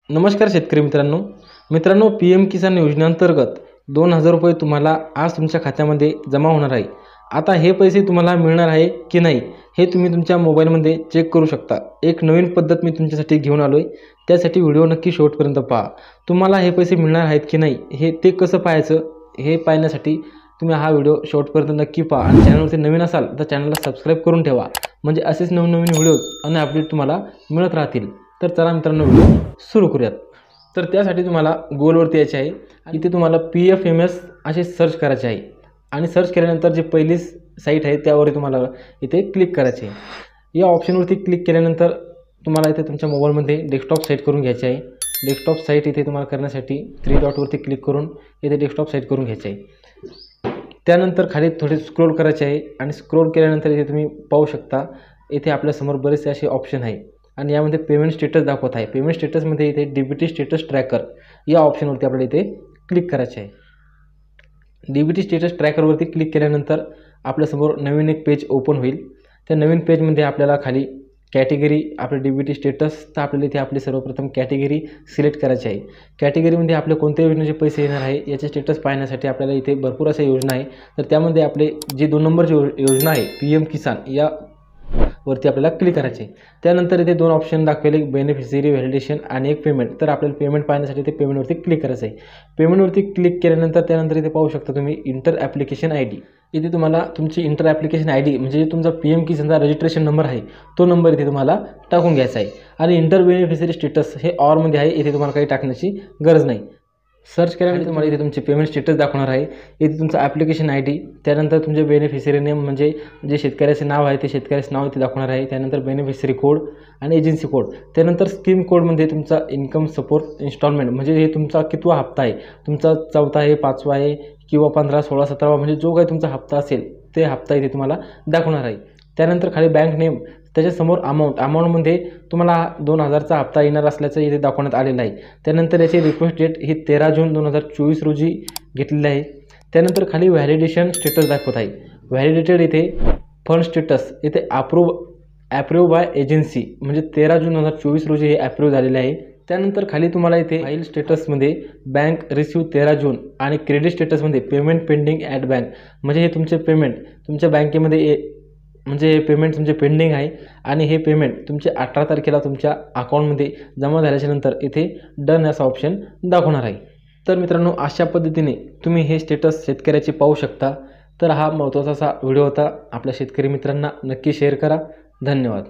नमस्कार शेतकरी मित्रांनो पी एम किसान योजनेअंतर्गत 2000 रुपये तुम्हाला आज तुमच्या खात्यामध्ये जमा होणार आहे। आता हे पैसे तुम्हाला मिळणार आहे की नाही हे तुम्ही तुमच्या मोबाईलमध्ये चेक करू शकता। एक नवीन पद्धत मी तुमच्यासाठी घेऊन आलोय, त्यासाठी व्हिडिओ नक्की शेवटपर्यंत पहा। तुम्हाला हे पैसे मिळणार आहेत की नाही हे ते कसं पाहायचं हे पाहण्यासाठी तुम्ही हा व्हिडिओ शेवटपर्यंत नक्की पहा आणि चॅनलवरती नवीन असाल तर चॅनलला सबस्क्राइब करून ठेवा, म्हणजे असेच नवीन व्हिडिओ आणि अपडेट तुम्हाला मिळत राहतील। तर चला मित्रांनो व्हिडिओ सुरू करूयात। तर त्यासाठी तुम्हाला गोलवरती यायचे आहे, इथे तुम्हाला PFMS असे सर्च करायचे आहे आणि सर्च केल्यानंतर जे पहिली साईट आहे त्यावर तुम्हाला इथे क्लिक करायचे आहे। या ऑप्शनवरती क्लिक केल्यानंतर तुम्हाला इथे तुमच्या मोबाईलमध्ये डेस्कटॉप सेट करून घ्यायचे आहे। डेस्कटॉप साईट इथे तुम्हाला करण्यासाठी 3 डॉटवरती क्लिक करून इथे डेस्कटॉप सेट करून घ्यायचे आहे। त्यानंतर खाली थोडे स्क्रोल करायचे आहे आणि स्क्रोल केल्यानंतर इथे तुम्ही पाहू शकता इथे आपल्यासमोर बरेचसे असे ऑप्शन आहे आणि यामध्ये पेमेंट स्टेटस दाखवत आहे। पेमेंट स्टेटसमध्ये इथे DBT स्टेटस ट्रॅकर या ऑप्शनवरती आपल्याला इथे क्लिक करायचे आहे। DBT स्टेटस ट्रॅकरवरती क्लिक केल्यानंतर आपल्यासमोर नवीन एक पेज ओपन होईल। त्या नवीन पेजमध्ये आपल्याला खाली कॅटेगरी आपले DBT स्टेटस, तर आपल्याला इथे आपले सर्वप्रथम कॅटेगरी सिलेक्ट करायची आहे। कॅटेगरीमध्ये आपले कोणत्या योजनेचे पैसे येणार आहे याचे स्टेटस पाहण्यासाठी आपल्याला इथे भरपूर अशा योजना आहे। तर त्यामध्ये आपले जी 2 नंबरची योजना आहे PM किसान या वरती आपल्याला क्लिक करायचे। त्यानंतर इथे 2 ऑप्शन दाखवले, बेनिफिशियरी व्हॅलिडेशन आणि एक पेमेंट। तर आपल्याला पेमेंट पाहण्यासाठी ते पेमेंटवरती क्लिक करायचं आहे। पेमेंटवरती क्लिक केल्यानंतर त्यानंतर इथे पाहू शकता तुम्ही इंटर ॲप्लिकेशन ID। इथे तुम्हाला तुमची इंटर ॲप्लिकेशन ID म्हणजे तुमचा PM किसानचा रजिस्ट्रेशन नंबर आहे तो नंबर इथे तुम्हाला टाकून घ्यायचा आहे आणि इंटर बेनिफिशियरी स्टेटस हे ऑरमध्ये आहे, इथे तुम्हाला काही टाकण्याची गरज नाही। सर्च केल्यानंतर तुम्हाला इथे तुमचे पेमेंट स्टेटस दाखवणार आहे। इथे तुमचा ॲप्लिकेशन ID, त्यानंतर तुमचे बेनिफिशियरी नेम म्हणजे जे शेतकऱ्याचे नाव आहे ते शेतकऱ्याचे नाव इथे दाखवणार आहे। त्यानंतर बेनिफिशियरी कोड आणि एजन्सी कोड, त्यानंतर स्कीम कोडमध्ये तुमचा इन्कम सपोर्ट इन्स्टॉलमेंट म्हणजे हे तुमचा कितवा हप्ता आहे, तुमचा 4था आहे, 5वा आहे किंवा 15, 16, 17वा म्हणजे जो काही तुमचा हप्ता असेल ते हप्ता इथे तुम्हाला दाखवणार आहे। त्यानंतर खाली बँक नेम, त्याच्यासमोर अमाऊंटमध्ये तुम्हाला 2000चा हप्ता येणार असल्याचं इथे दाखवण्यात आलेलं आहे। त्यानंतर याची रिक्वेस्ट डेट ही 13 जून 2024 रोजी घेतलेली आहे। त्यानंतर खाली व्हॅलिडेशन स्टेटस दाखवत आहे, व्हॅलिडेटेड इथे फंड स्टेटस इथे अप्रूव्ह बाय एजन्सी म्हणजे 13 जून 2024 रोजी हे अप्रूव्ह झालेले आहे। त्यानंतर खाली तुम्हाला इथे फाईल स्टेटसमध्ये बँक रिसीव्ह 13 जून आणि क्रेडिट स्टेटसमध्ये पेमेंट पेंडिंग ॲट बँक म्हणजे हे तुमचे पेमेंट तुमच्या बँकेमध्ये म्हणजे हे पेमेंट तुमचे पेंडिंग आहे आणि हे पेमेंट तुमचे 18 तारखेला तुमच्या अकाउंटमध्ये जमा झाल्याच्यानंतर इथे डन असा ऑप्शन दाखवणार आहे। तर मित्रांनो अशा पद्धतीने तुम्ही हे स्टेटस शेतकऱ्याचे पाहू शकता। तर हा महत्त्वाचा असा व्हिडिओ होता, आपल्या शेतकरी मित्रांना नक्की शेअर करा। धन्यवाद।